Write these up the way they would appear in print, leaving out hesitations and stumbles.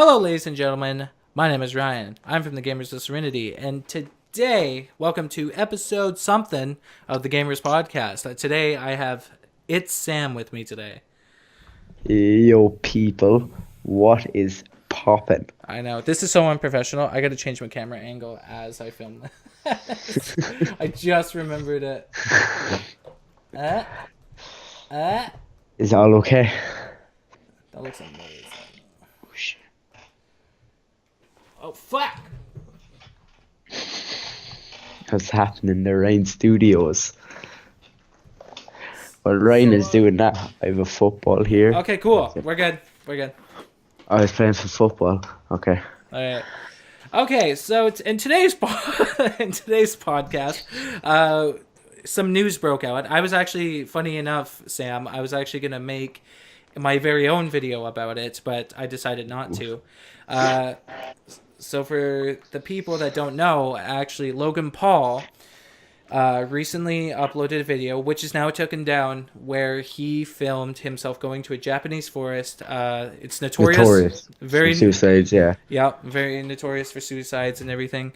Hello, ladies and gentlemen. My name is Ryan. I'm from TheGamers, OfSerenity, and today, welcome to episode something of the Gamers podcast. Today, I have ItsSam with me today. Yo, people, what is poppin'? I know this is so unprofessional. I got to change my camera angle as I film this. I just remembered it. Uh, uh. Is all okay? That looks amazing. Oh, shit. Oh fuck! What's happening in the Rain Studios? While Ryan is doing that, I have a football here. Okay, cool. We're good. We're good. I was playing for football. Okay. All right. Okay, so in today's in today's podcast, some news broke out. I was actually, funny enough, Sam, I was actually gonna make my very own video about it, but I decided not to. So for the people that don't know, actually, Logan Paul recently uploaded a video, which is now taken down, where he filmed himself going to a Japanese forest. It's notorious. Very for suicides, yeah. Yeah, very notorious for suicides and everything.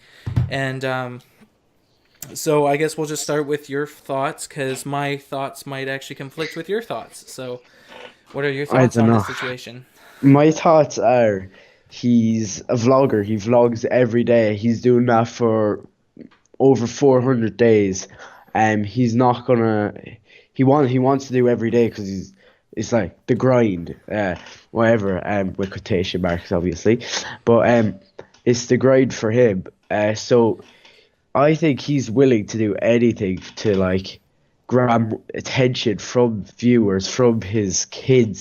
And so I guess we'll just start with your thoughts, because my thoughts might actually conflict with your thoughts. So what are your thoughts on this situation? My thoughts are, he's a vlogger. He vlogs every day. He's doing that for over 400 days. He's not gonna. He wants to do every day because it's like the grind, whatever. With quotation marks, obviously, but it's the grind for him. So I think he's willing to do anything to like grab attention from viewers, from his kid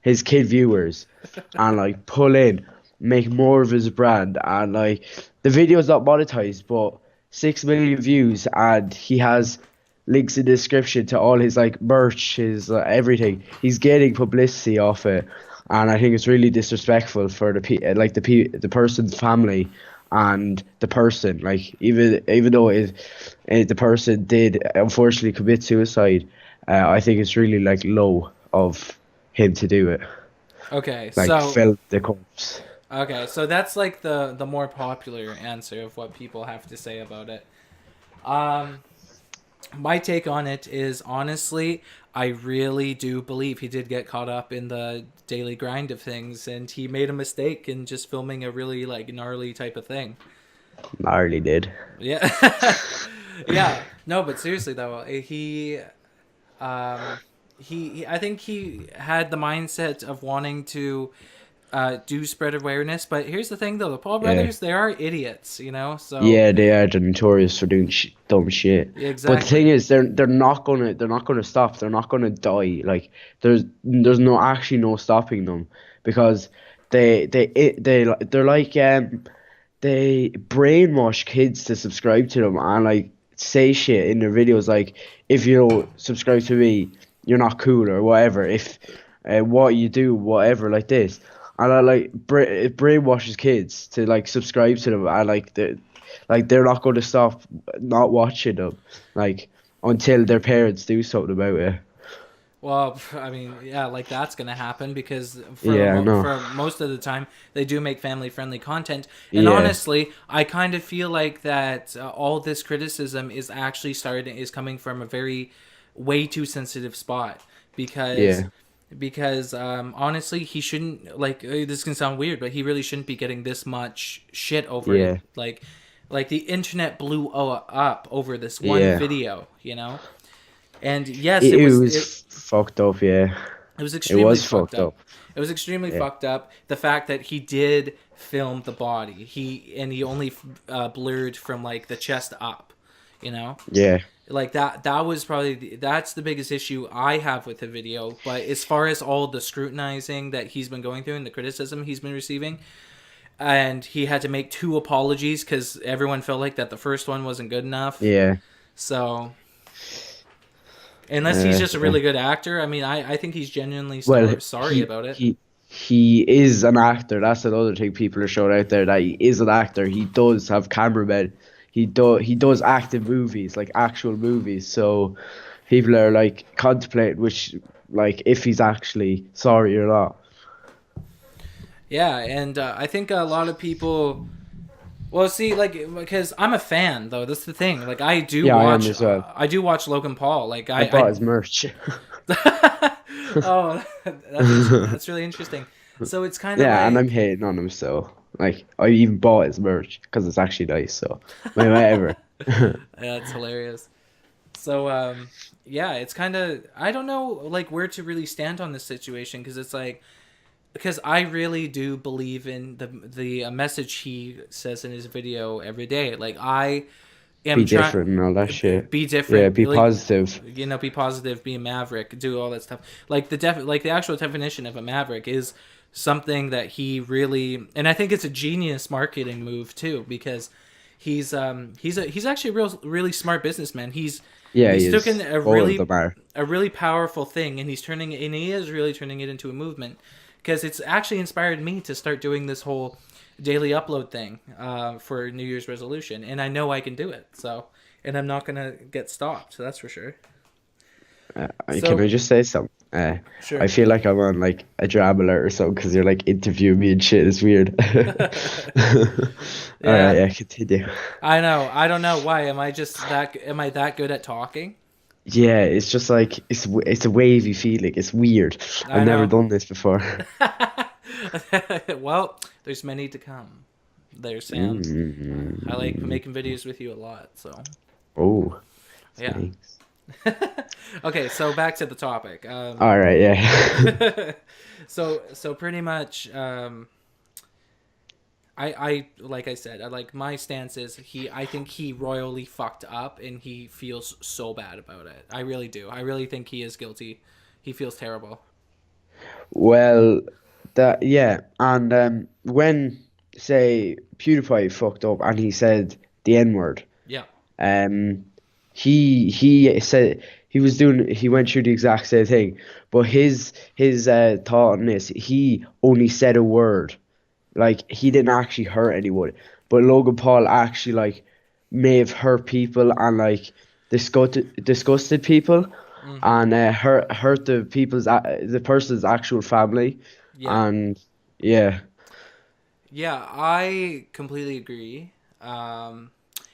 viewers, and like pull in, make more of his brand, and like the video's not monetized, but 6 million views, and he has links in the description to all his like merch, his everything. He's getting publicity off it, and I think it's really disrespectful for the person's family and the person. Like even though the person did unfortunately commit suicide, I think it's really like low of him to do it. Okay, Like so fill the corpse. okay, so that's like the more popular answer of what people have to say about it. My take on it is, honestly, I really do believe he did get caught up in the daily grind of things, and he made a mistake in just filming a really like gnarly type of thing. Gnarly did. Yeah. Yeah. No, but seriously though, I think he had the mindset of wanting to do spread awareness, but here's the thing though, the Paul brothers, they are idiots, you know. So yeah, they are notorious for doing dumb shit. Exactly. But the thing is, they're not gonna stop. They're not gonna die. Like there's no stopping them, because they're like they brainwash kids to subscribe to them, and like say shit in their videos like, if you don't subscribe to me, you're not cool or whatever. If what you do, whatever, like this. And I like it brainwashes kids to like subscribe to them, and like they're not going to stop not watching them, like until their parents do something about it. Well, I mean, yeah, like that's gonna happen because Yeah, I know. for most of the time they do make family-friendly content, and Yeah, honestly, I kind of feel like that all this criticism is actually coming from a very way too sensitive spot, because yeah, honestly, he shouldn't, like, this can sound weird, but he really shouldn't be getting this much shit over yeah, it. Like the internet blew up over this one yeah. video, you know. And yes, It it was fucked up. Yeah, it was it extremely was fucked fucked up. up. It was extremely Yeah, fucked up. The fact that he did film the body, he only blurred from like the chest up, you know. yeah, Like that was probably that's the biggest issue I have with the video. But as far as all the scrutinizing that he's been going through and the criticism he's been receiving, and he had to make 2 apologies because everyone felt like that the first one wasn't good enough. yeah. So unless he's just a really good actor, I mean, I think he's genuinely Well, sorry about it. he is an actor. That's another thing people are showing out there, that he is an actor. He does have cameramen. He does act in movies, like actual movies. So people are like contemplating which, like, if he's actually sorry or not. Yeah, and I think a lot of people. Well, see, like, because I'm a fan, though. That's the thing. Like, Yeah, I am as well. I do watch Logan Paul. Like, I bought his merch. oh, that's really interesting. So it's kind of Yeah, and I'm like, hating on him, so like I even bought his merch because it's actually nice. So whatever. that's hilarious. So, yeah, it's kind of I don't know like where to really stand on this situation because it's like because I really do believe in the message he says in his video every day. Like I am Be trying different and all that shit. be Yeah, different, be like positive. be positive, be a maverick, do all that stuff. Like like the actual definition of a maverick is something that he really, and I think it's a genius marketing move too because he's actually a really smart businessman. Yeah, he He's taken is. All of them are. a really powerful thing and he is really turning it into a movement because it's actually inspired me to start doing this whole daily upload thing for New Year's resolution, and I know I can do it. So, and I'm not gonna get stopped. So that's for sure. Can I So just say something? I sure. feel like I'm on like a drama alert or something because you're like interviewing me and shit. It's weird. All right, Yeah, yeah, continue. I know. I don't know why. Am I that good at talking? Yeah, it's just like it's a wavy feeling. It's weird. I've I never know. done this before. Well, there's many to come. There's Sam. I like Mm. making videos with you a lot. So Oh, yeah. thanks. Okay, so back to the topic. All right, yeah. So pretty much, I like I said, I like my stance is I think he royally fucked up and he feels so bad about it. I really do. I really think he is guilty. He feels terrible. Well, that yeah, and when say PewDiePie fucked up and he said the N word, Yeah. um, he said he went through the exact same thing, but his thought on this, he only said a word, like he didn't actually hurt anyone, but Logan Paul actually like may have hurt people and like disgusted people Mm-hmm. and hurt the person's actual family, Yeah. and yeah, Yeah, I completely agree.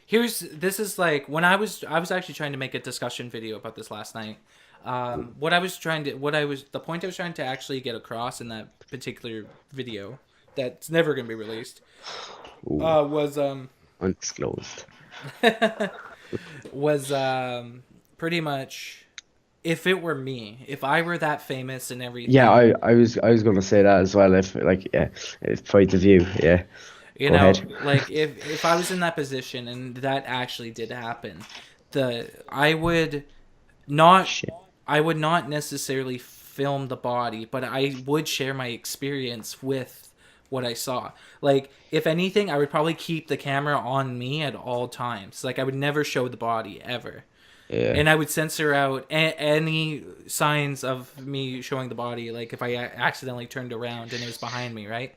Here's this is like when I was actually trying to make a discussion video about this last night. What I was the point I was trying to actually get across in that particular video that's never going to be released ooh, was undisclosed. was pretty much if it were me, if I were that famous and Yeah, everything, I was gonna say that as well. If like yeah, if point of view, yeah. you Go know, ahead. like if I was in that position and that actually did happen, the not Shit. I would not necessarily film the body, but I would share my experience with what I saw. Like if anything, I would probably keep the camera on me at all times. Like I would never show the body ever. Yeah. And I would censor out any signs of me showing the body, like if I accidentally turned around and it was behind me, right?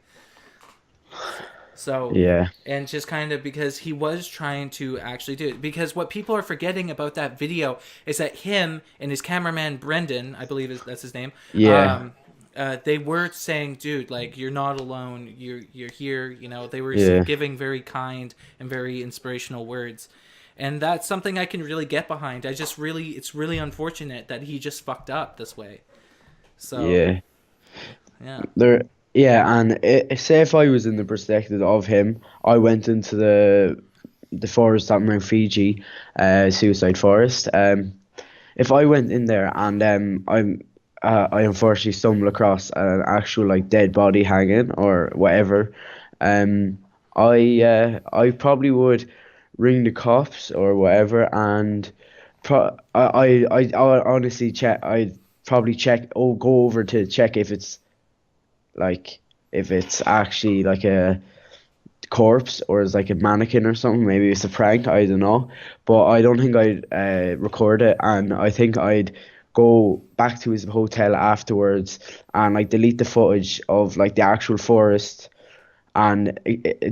So, Yeah. and just kind of because he was trying to actually do it. Because what people are forgetting about that video is that him and his cameraman Brendan, I believe that's his name, Yeah. they were saying, "Dude, like you're not alone. You're here." You know, they were Yeah. giving very kind and very inspirational words, and that's something I can really get behind. It's really unfortunate that he just fucked up this way. So, Yeah. yeah, There, yeah, and say if I was in the perspective of him, I went into the forest at Mount Fiji, suicide forest. If I went in there and I unfortunately stumble across an actual like dead body hanging or whatever, um, I probably would ring the cops or whatever, and I honestly check. I'd probably check. Oh, go over to check like if it's actually like a corpse or it's like a mannequin or something. Maybe it's a prank. I don't know, but I don't think I'd record it, and I think I'd go back to his hotel afterwards and like delete the footage of like the actual forest and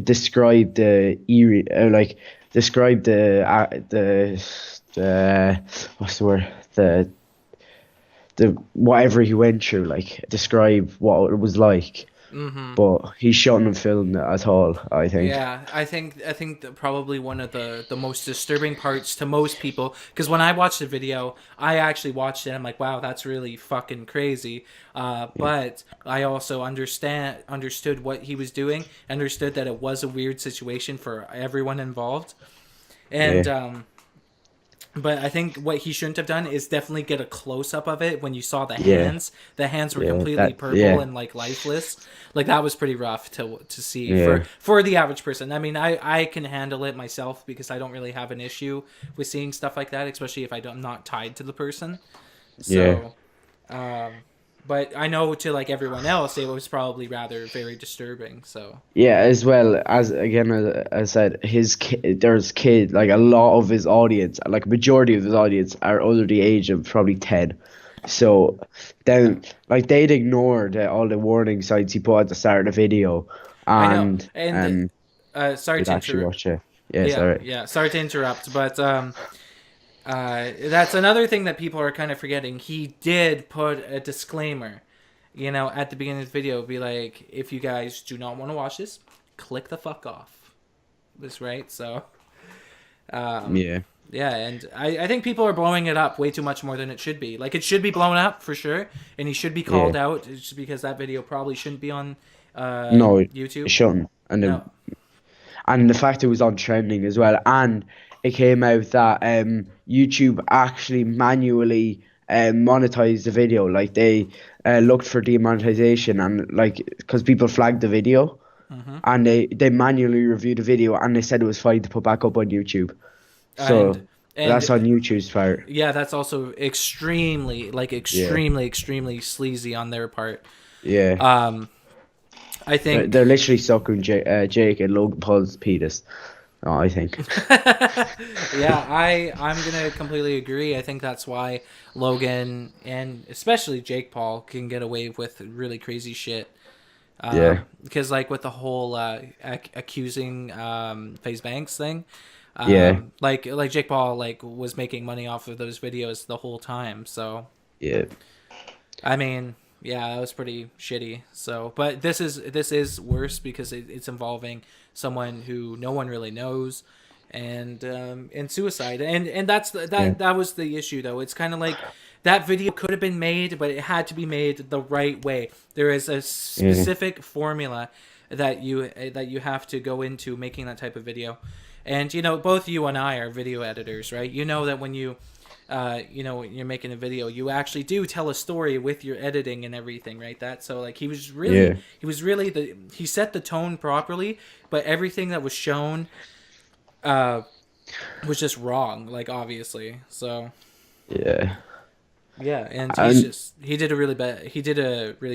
describe the eerie like describe the what's the word, the whatever he went through, like describe what it was like, Mm-hmm. but he shouldn't have filmed it at all, I think. Yeah, I think that probably one of the most disturbing parts to most people, because when I watched the video, I actually watched it. I'm like, wow, that's really fucking crazy. Yeah, But I also understood what he was doing, understood that it was a weird situation for everyone involved, and yeah, but I think what he shouldn't have done is definitely get a close up of it when you saw the yeah, hands. The hands were yeah, completely that, purple yeah, and like lifeless. Like that was pretty rough to see yeah, for the average person. I mean, I can handle it myself because I don't really have an issue with seeing stuff like that, especially if I'm not tied to the person. yeah. So, um, but I know to like everyone else, it was probably rather very disturbing. So Yeah, as well as again, as I said, there's kid like a lot of his audience, like majority of his audience are under the age of probably 10. So yeah, then, like they'd ignore all the warning signs he put at the start of the video, I know. and And sorry they'd to actually interrupt. watch it. Yeah, Yeah, sorry. yeah. Sorry to interrupt, but that's another thing that people are kind of forgetting. He did put a disclaimer, at the beginning of the video, be like, if you guys do not want to watch this, click the fuck off. This right? So, um, Yeah, yeah, and I think people are blowing it up way too much more than it should be. Like, it should be blown up for sure, and he should be yeah. called out just because that video probably shouldn't be on No, it YouTube. shouldn't. No. And the fact it was on trending as well, and it came out that YouTube actually manually monetized the video. Like they looked for demonetization, and like because people flagged the video, Mm-hmm. and they manually reviewed the video, and they said it was fine to put back up on YouTube. And So and that's on YouTube's part. yeah, that's also Yeah, extremely sleazy on their part. yeah. Um, I They're think, literally sucking Jake and Logan Paul's penis. Oh, I think. yeah, I'm gonna completely agree. I think that's why Logan and especially Jake Paul can get away with really crazy shit. Yeah, Because like with the whole accusing FaZe Banks thing, yeah, like Jake Paul like was making money off of those videos the whole time. So yeah, I mean, yeah, that was pretty shitty. So, but this is worse because it's involving someone who no one really knows, and suicide, and yeah, that was the issue though. It's kind of like that video could have been made, but it had to be made the right way. There is a yeah, specific formula that you have to go into making that type of video, and both you and I are video editors, right? You know that when when you're making a video, you actually do tell a story with your editing and everything, right? That so like yeah, he set the tone properly, but everything that was shown uh was just wrong, like obviously. So yeah. yeah, and And he did a really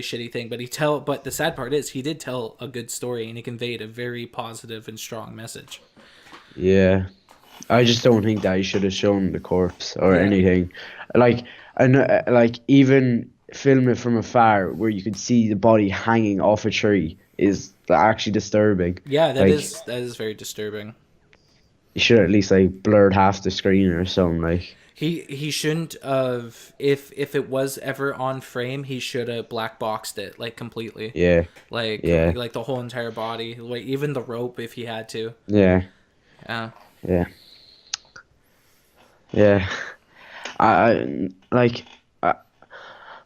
shitty thing, but the sad part is he did tell a good story and he conveyed a very positive and strong message. yeah, I just don't think that he should have shown the corpse or Yeah. anything. Like, and like even film it from afar where you could see the body hanging off a tree is actually disturbing. Yeah, Like, that is very disturbing. you should at least like blurred half the screen or something. Like, He shouldn't have if it was ever on frame, he should have black boxed it like completely. yeah, Like yeah, like the whole entire body, like even the rope if he had to. yeah, Yeah. yeah, yeah. I like.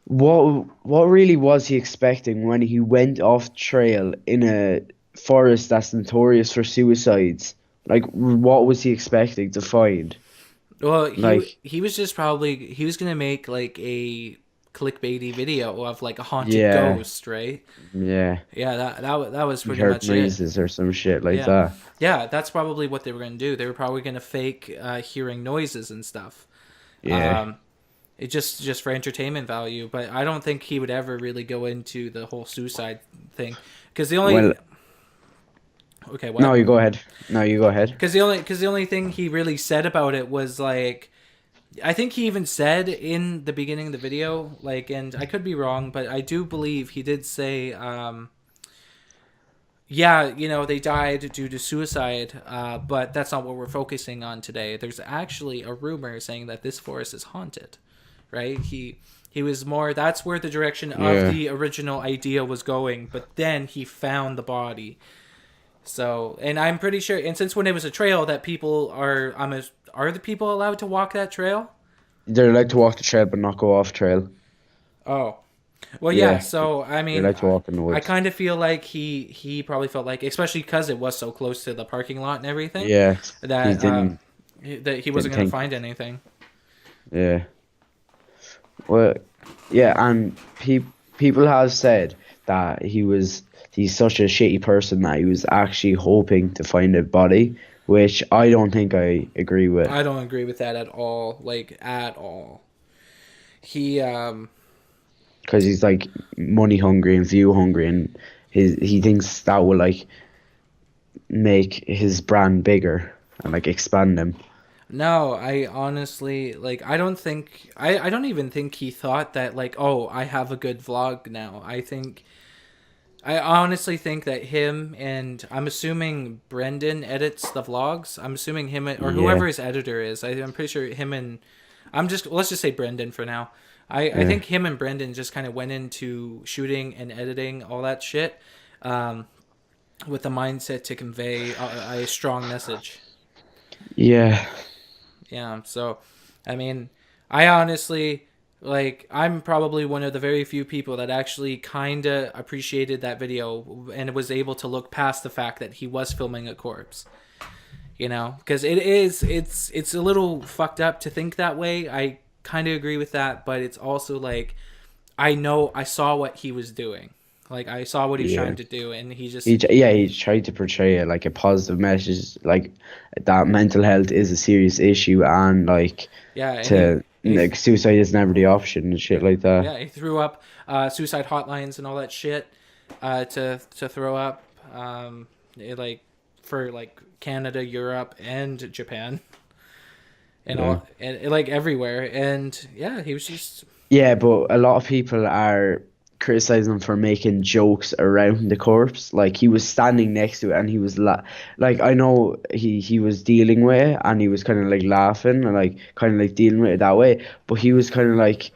What really was he expecting when he went off trail in a forest that's notorious for suicides? Like, what was he expecting to find? Well, Like, he was just probably he was gonna make like a clickbaity video of like a haunted yeah, ghost, right? yeah, Yeah, that was he pretty heard much it. noises or some shit like Yeah, that. yeah, that's probably what they were gonna do. They were probably gonna fake hearing noises and stuff. Yeah, Um, it just for entertainment value, but I don't think he would ever really go into the whole suicide thing because the only well, okay no, what you go ahead. No, you go ahead. because the only thing he really said about it was like I think he even said in the beginning of the video, like, and I could be wrong, but I do believe he did say, yeah, they died due to suicide, but that's not what we're focusing on today. There's actually a rumor saying that this forest is haunted, right? He was more. That's where the direction of Yeah. the original idea was going. But then he found the body. So, and I'm pretty sure. And since when it was a trail that people are, are the people allowed to walk that trail? They're allowed to walk the trail but not go off trail. Oh, well, yeah. Yeah. So I They're mean, allowed to walk in the I woods. kind of feel like he probably felt like, especially because it was so close to the parking lot and everything, Yeah. He that that he wasn't didn't gonna think. find anything. Yeah. Well, yeah, and people have said that he's such a shitty person that he was actually hoping to find a body, which I don't think I agree with. I don't agree with that at all. Like at all. He Because he's like money hungry and view hungry, and he thinks that will like make his brand bigger and like expand him. No, I honestly like I don't even think he thought that like, oh, I have a good vlog now. I honestly think that him and I'm assuming Brendan edits the vlogs. I'm assuming him or Yeah, whoever his editor is. I'm pretty sure him and let's just say Brendan for now. I yeah, think him and Brendan just kind of went into shooting and editing all that shit um, with the mindset to convey a strong message. yeah, Yeah, so I mean, I honestly like I'm probably one of the very few people that actually kind of appreciated that video and was able to look past the fact that he was filming a corpse. You know, because it's a little fucked up to think that way. I kind of agree with that, but it's also like I saw what he was doing. Like I saw what he was yeah. trying to do and he just He tried to portray it like a positive message, like that mental health is a serious issue, and like yeah, and to like suicide is never the option and shit like that. yeah, he threw up suicide hotlines and all that shit to throw up like for like Canada, Europe, and Japan, and Yeah. all and like everywhere. And yeah, he was just Yeah, but a lot of people are criticizing him for making jokes around the corpse. Like he was standing next to it and he was like I know he was dealing with it and he was kind of like laughing and like kind of like dealing with it that way, but he was kind of like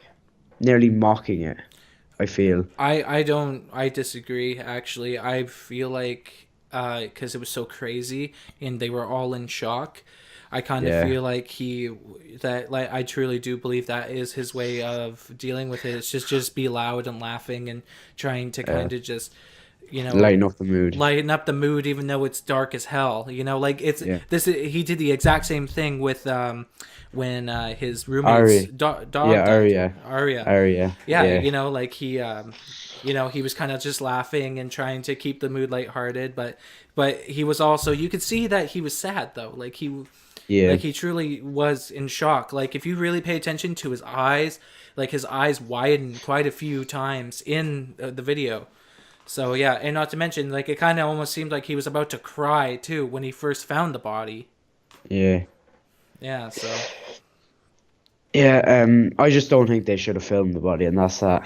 nearly mocking it, I feel. I disagree actually. I feel like because it was so crazy and they were all in shock. I kind of Yeah. feel like I truly do believe that is his way of dealing with it. It's just be loud and laughing and trying to Yeah. kind of just you know Lighten up the mood. lighten up the mood even though it's dark as hell. You know, like it's Yeah. he did the exact same thing with when his roommate's Ari. dog Yeah, died. Arya. Arya. Arya. Yeah, Yeah. you know, like he was kind of just laughing and trying to keep the mood lighthearted, but he was also you could see that he was sad though. Yeah. He truly was in shock. Like if you really pay attention to his eyes, like his eyes widened quite a few times in the video. So yeah, and not to mention, like it kind of almost seemed like he was about to cry too when he first found the body. Yeah. Yeah, so Yeah, I just don't think they should have filmed the body, and that's that.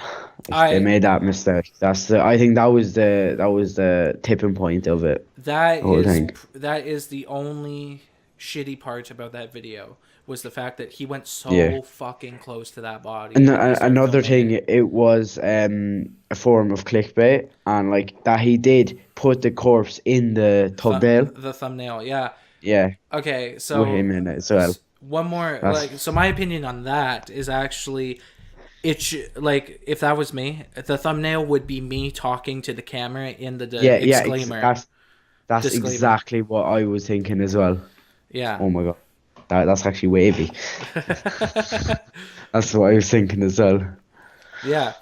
Like, they I made that mistake. I think that was the tipping point of it. The whole thing. that is the only shitty part about that video was the fact that he went Yeah. so fucking close to that body And when he started another filming thing, it. it was a form of clickbait, and like that he did put the corpse in the thumbnail. The thumbnail, yeah. Yeah, Okay, with him in it as well. one more That's like so my opinion on that is actually like if that was me, the thumbnail would be me talking to the camera in the yeah, exclaimer that's disclaimer. exactly what I was thinking as well. Yeah. Oh my god, that's actually wavy. That's what I was thinking as well. Yeah.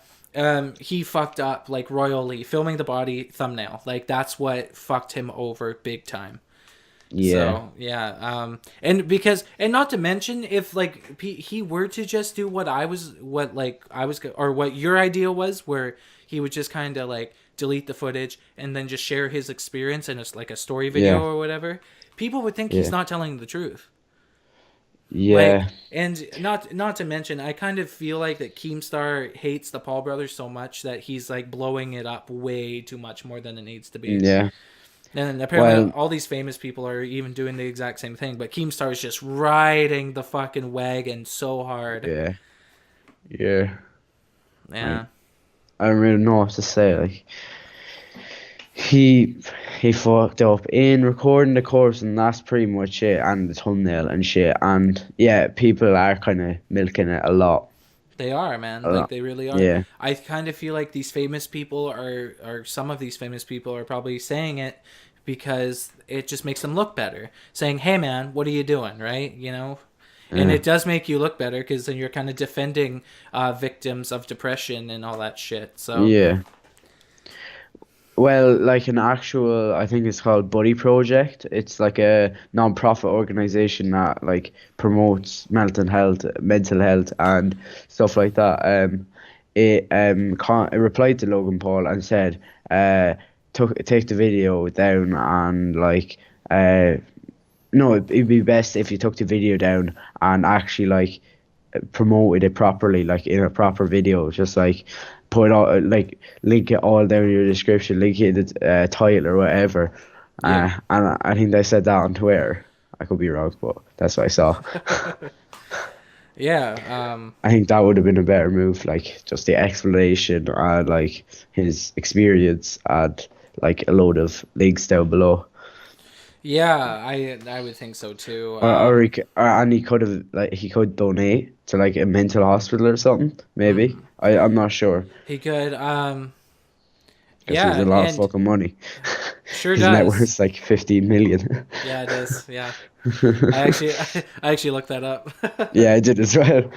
He fucked up like royally filming the body thumbnail. Like that's what fucked him over big time. Yeah, So yeah, and not to mention if like he were to just do or what your idea was, where he would just kind of like delete the footage and then just share his experience in like a story video yeah, or whatever, people would think he's yeah, not telling the truth. Like, yeah, and not to mention, I kind of feel like that Keemstar hates the Paul brothers so much that he's like blowing it up way too much more than it needs to be. yeah. And apparently, Well, all these famous people are even doing the exact same thing. But Keemstar is just riding the fucking wagon so hard. yeah, yeah. Yeah. Like, I don't really know what to say. Like, he he fucked up in recording the course, and that's pretty much it, and the thumbnail and shit. And yeah, people are kind of milking it a lot. They are, man. A Like lot. they really are. Yeah. I kind of feel like these famous people are some of these famous people are probably saying it because it just makes them look better. Saying, "Hey, man, what are you doing?" Right? You know, and Yeah. it does make you look better because then you're kind of defending victims of depression and all that shit. So Yeah. Well, like an actual, I think it's called Buddy Project. It's like a non-profit organization that like promotes mental health and stuff like that. It replied to Logan Paul and said, take the video down and like no, it'd be best if you took the video down and actually like promoted it properly, like in a proper video, just like put all like link it all down in your description, link it in the title or whatever. yeah. And I think they said that on Twitter. I could be wrong, but that's what I saw. Yeah. I think that would have been a better move, like just the explanation and like his experience and like a load of links down below. Yeah, I would think so too. And he could have like he could donate to like a mental hospital or something. Maybe I'm not sure He could because he's yeah, a lot of and fucking money. sure His net does. worth's like 15 million. Yeah, it is. Yeah. I actually I actually looked that up. Yeah, I did as well.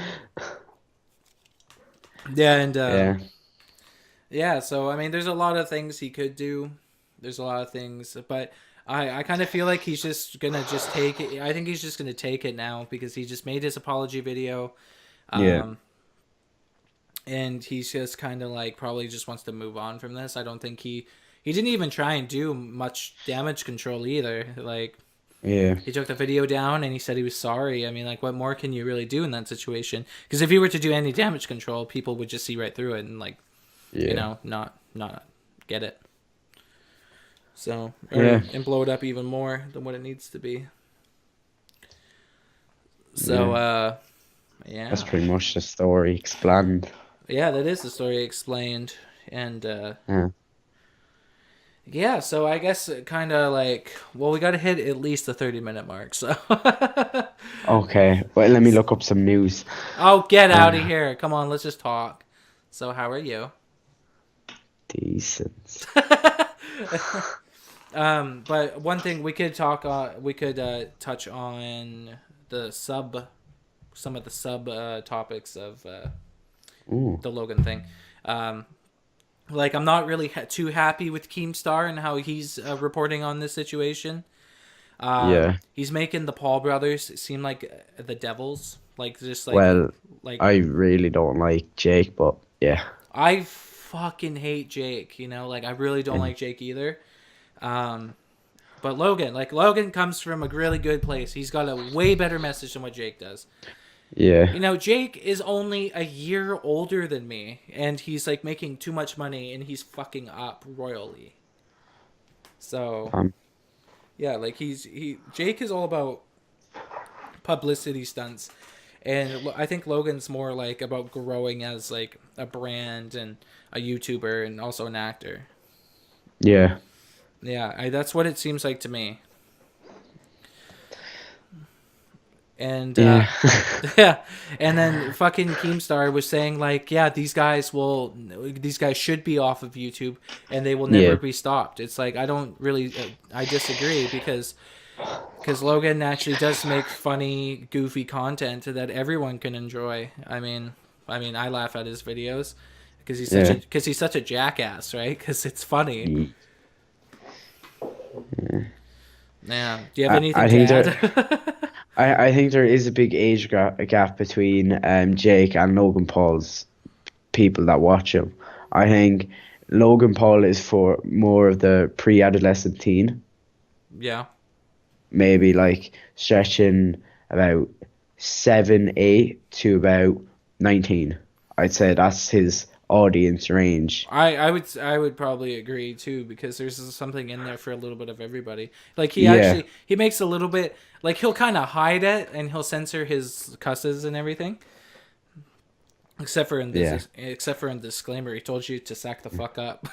Yeah, and Yeah, yeah, so I mean there's a lot of things he could do. There's a lot of things, but I kind of feel like he's just gonna just take it. I think he's just gonna take it now because he just made his apology video, yeah, um, and he's just kind of like probably just wants to move on from this. I don't think he didn't even try and do much damage control either. Like yeah, he took the video down and he said he was sorry. I mean, like what more can you really do in that situation? Because if he were to do any damage control, people would just see right through it and like yeah, not get it. So, yeah, and blow it up even more than what it needs to be. So, yeah. yeah. That's pretty much the story explained. Yeah, that is the story explained. And, Yeah. yeah, so I guess kind of like, well, we got to hit at least the 30-minute mark, so. Okay, well, let me look up some news. Oh, get out of Uh, here. Come on, let's just talk. So, how are you? Decent. But one thing we could talk we could touch on the some of the sub topics of Ooh, the Logan thing. Um, like I'm not really too happy with Keemstar and how he's reporting on this situation. yeah. He's making the Paul brothers seem like the devils, like just Well, like I really don't like Jake, but yeah. I fucking hate Jake. You know, like I really don't Yeah. like Jake either. But Logan comes from a really good place. He's got a way better message than what Jake does. Yeah. You know, Jake is only a year older than me, and he's like making too much money, and he's fucking up royally. So Um, yeah, like Jake is all about publicity stunts, and I think Logan's more like about growing as like a brand and a YouTuber and also an actor. yeah. Yeah, that's what it seems like to me. And Yeah. yeah, and then fucking Keemstar was saying like, yeah, these guys should be off of YouTube and they will never Yeah. be stopped. It's like I don't really, I disagree because Logan actually does make funny, goofy content that everyone can enjoy. I laugh at his videos because Yeah. he's such a jackass, right? Because it's funny. Yeah. Do you have anything I to think add? I think there is a big age gap between Jake and Logan Paul's people that watch him. I think Logan Paul is for more of the pre-adolescent teen, Yeah. maybe like stretching about 7, 8 to about 19. I'd say that's his audience range. I would probably agree too because there's something in there for a little bit of everybody. Like Yeah, he makes a little bit like he'll kind of hide it and he'll censor his cusses and everything. Yeah. except for in the disclaimer, he told you to sack the fuck up.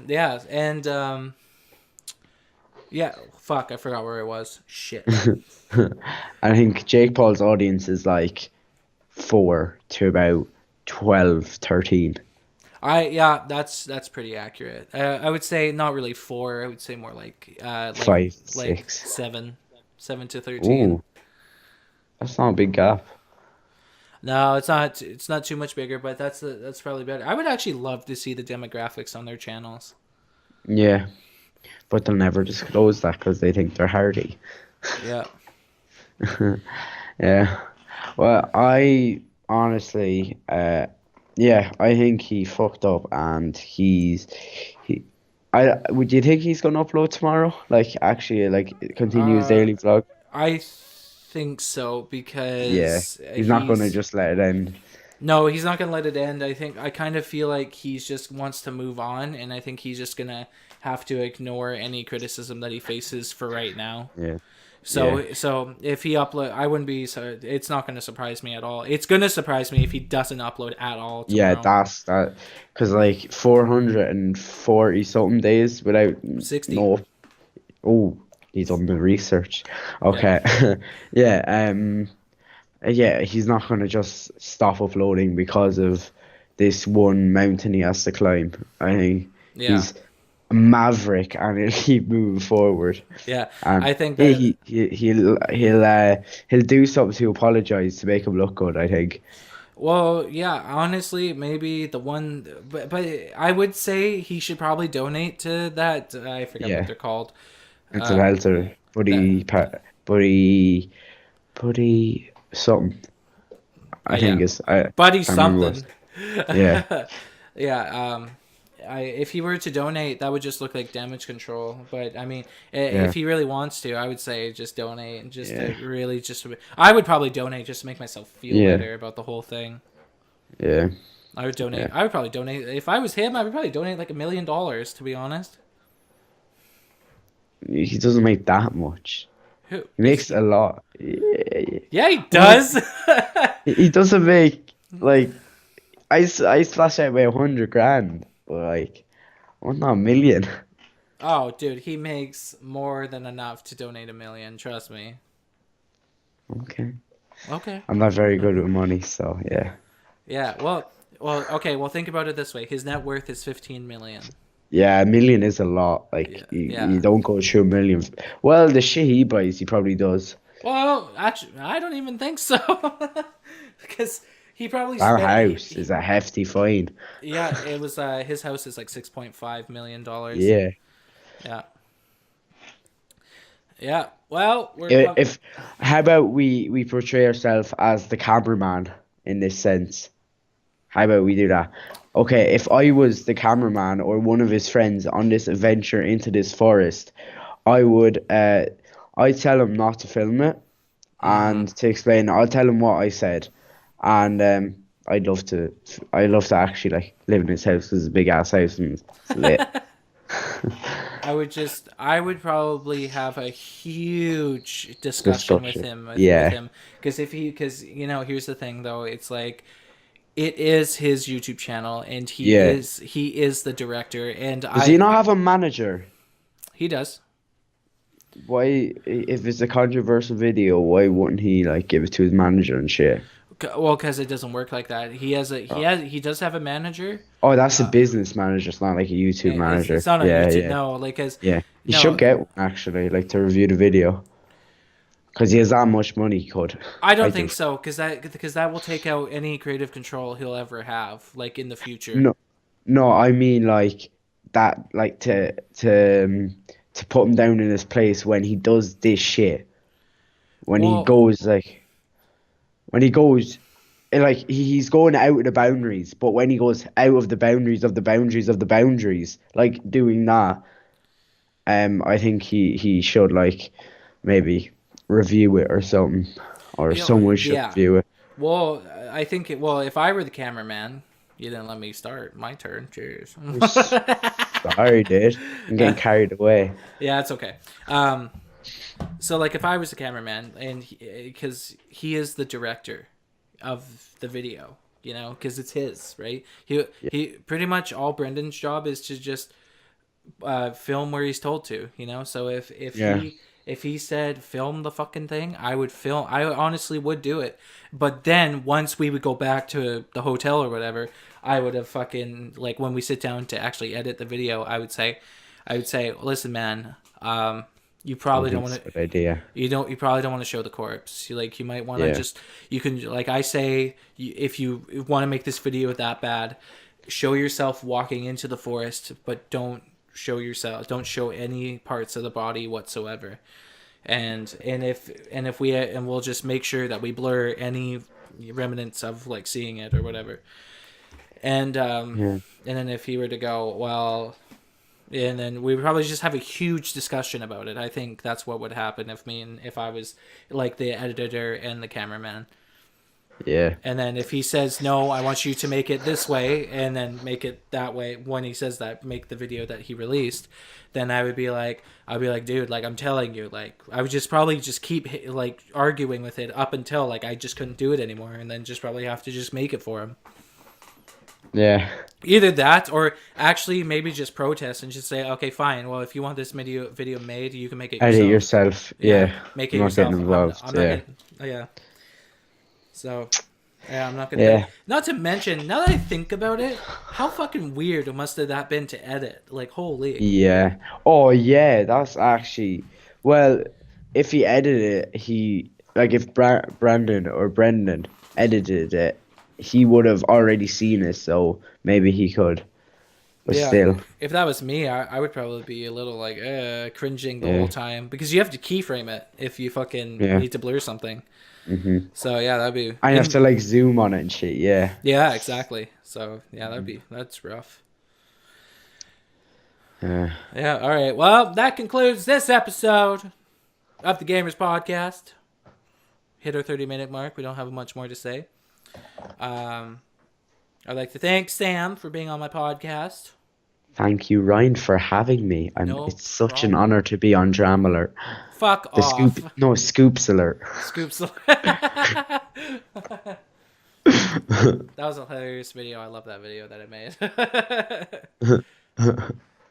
Yeah, and yeah, fuck, I forgot where it was. Shit. I think Jake Paul's audience is like 4 to about 12, 13. Yeah, that's pretty accurate. I would say not really 4. I would say more Five, like six. 7, 7 to 13. Ooh, that's not a big gap. No, it's not. It's not too much bigger, but that's probably better. I would actually love to see the demographics on their channels. Yeah, but they'll never disclose that because they think they're hardy. Yeah. Yeah. Well, I honestly, yeah, I think he fucked up, and he. Would you think he's gonna upload tomorrow? Like, actually, like, continue his Uh, daily vlog? I think so Yeah, because he's not gonna just let it end. no, he's not gonna let it end. I kind of feel like he's just wants to move on, and I think he's just gonna have to ignore any criticism that he faces for right now. Yeah, yeah. So if he upload, I wouldn't be. So it's not going to surprise me at all. It's going to surprise me if he doesn't upload at all Yeah, tomorrow. that's that. Because like 440 something days without 60. no. Oh, he's done the research. Yeah. Okay. Yeah. Yeah. He's not gonna just stop uploading because of this one mountain he has to climb. I think Yeah. he's a maverick and he'll keep moving forward. Yeah. And I think yeah, that. he'll do something to apologize to make him look good. I think. Well, yeah. Honestly, maybe the one, but I would say he should probably donate to that. I forget what Yeah. they're called. Mental Uh, health or that. buddy something. I Yeah. think it's I Buddy can't remember what. something. Yeah, Yeah. If he were to donate, that would just look like damage control. But I mean, yeah, if he really wants to, I would say just donate, and just to yeah, really just. I would probably donate just to make myself feel yeah, better about the whole thing. yeah, I would donate. yeah. I would probably donate if I was him. I would probably donate like $1 million. To be honest, He doesn't make that much. who He is makes he? a lot. Yeah. Yeah, he Well, does. he doesn't make like I splash out by 100 grand, but like, well, not a million. Oh, dude, he makes more than enough to donate $1 million. Trust me. Okay, Okay. I'm not very good with money, so yeah. Yeah. Okay. Well, think about it this way: his net worth is 15 million. Yeah, a million is a lot. Yeah. Like you Yeah. don't go through a million. Well, the shit he buys, he probably does. Well, actually, I don't even think so, because he probably Our spent. house is a hefty fine. Yeah, it was. His house is like $6.5 million. Yeah. Yeah. Yeah. Well, If how about we portray ourselves as the cameraman in this sense? How about we do that? Okay, if I was the cameraman or one of his friends on this adventure into this forest, I would I'd tell him not to film it Mm-hmm. and to explain. I'll tell him what I said, and I'd love to actually like live in his house 'cause it's a big ass house and it's lit. I would probably have a huge discussion with Discussion. him, Yeah. because here's the thing though, it's like it is his YouTube channel, and Yeah. he is the director, and Does he not have a manager? he does. Why, if it's a controversial video, why wouldn't he like give it to his manager and shit? Well, because it doesn't work like that. He does have a manager. Oh, that's a business manager. It's not like a YouTube It's manager. not on Yeah, YouTube, yeah, no. Like, cause yeah. He should no, get one actually, like to review the video, because he has that much money. He could. I I don't think think. so, because that will take out any creative control he'll ever have, like in the future. No, no. I mean like that, like to put him down in his place when he does this shit. When he Well, goes like when he goes. Like he's going out of the boundaries, but when he goes out of the boundaries of the boundaries of the boundaries, like doing that, I think he should like maybe review it or something, or someone should yeah. review it. Well, well, if I were the cameraman, you didn't let me start. My turn. Cheers. Sorry, dude, I'm getting carried away. Yeah, it's okay. So like if I was the cameraman, and because he is the director, of the video, you know, because it's his, right? He pretty much all Brendan's job is to just film where he's told to, you know. So Yeah. if he said film the fucking thing, I would film. I honestly would do it. But then once we would go back to the hotel or whatever, I would have fucking, like, when we sit down to actually edit the video, I would say, listen, man, you I probably don't think want it's a to. good idea. You probably don't want to show the corpse. You might want to Yeah. just, you can, like I say, if you want to make this video that bad, show yourself walking into the forest, but don't show any parts of the body whatsoever. And we'll just make sure that we blur any remnants of, like, seeing it or whatever. Yeah. And then if he were to go, well, and then we would probably just have a huge discussion about it. I think that's what would happen if I was, like, the editor and the cameraman. Yeah. And then if he says, no, I want you to make it this way, and then make it that way, when he says that, make the video that he released, then I'd be like, dude, like, I'm telling you, like, I would just probably just keep, like, arguing with it up until, like, I just couldn't do it anymore, and then just probably have to just make it for him. Yeah. Either that, or actually maybe just protest and just say, okay, fine, well, if you want this video made, you can make it yourself. Edit yourself. Yeah. Make it I'm not yourself. getting involved. I'm not Yeah. getting, yeah. So, yeah, I'm not gonna. Yeah. Not to mention, now that I think about it, how fucking weird must have that been to edit? Like, holy. Yeah. Oh, yeah. That's actually, well, if he edited it, like if Brandon or Brendan edited it, he would have already seen it, so maybe he could. But Yeah. still. If that was me, I would probably be a little, like, cringing the Yeah. whole time, because you have to keyframe it if you fucking Yeah. need to blur something. Mm-hmm. So yeah, that'd be. I have to like zoom on it and shit. Yeah. Yeah, exactly. So yeah, that's rough. Yeah. Yeah. All right. Well, that concludes this episode of the Gamers Podcast. Hit our 30-minute mark. We don't have much more to say. I'd like to thank Sam for being on my podcast. Thank you, Ryan, for having me. No It's such an problem. honor to be on Dram Alert. Fuck The off. Scoops Alert. Scoops. That was a hilarious video. I love that video that I made.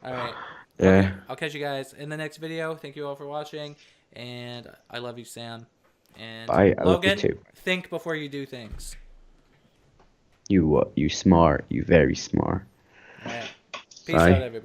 All right. Yeah. Okay. I'll catch you guys in the next video. Thank you all for watching. And I love you, Sam. And Bye. I love you Logan, too. think before you do things. You smart. You very smart. All right. Peace Bye. out, everybody.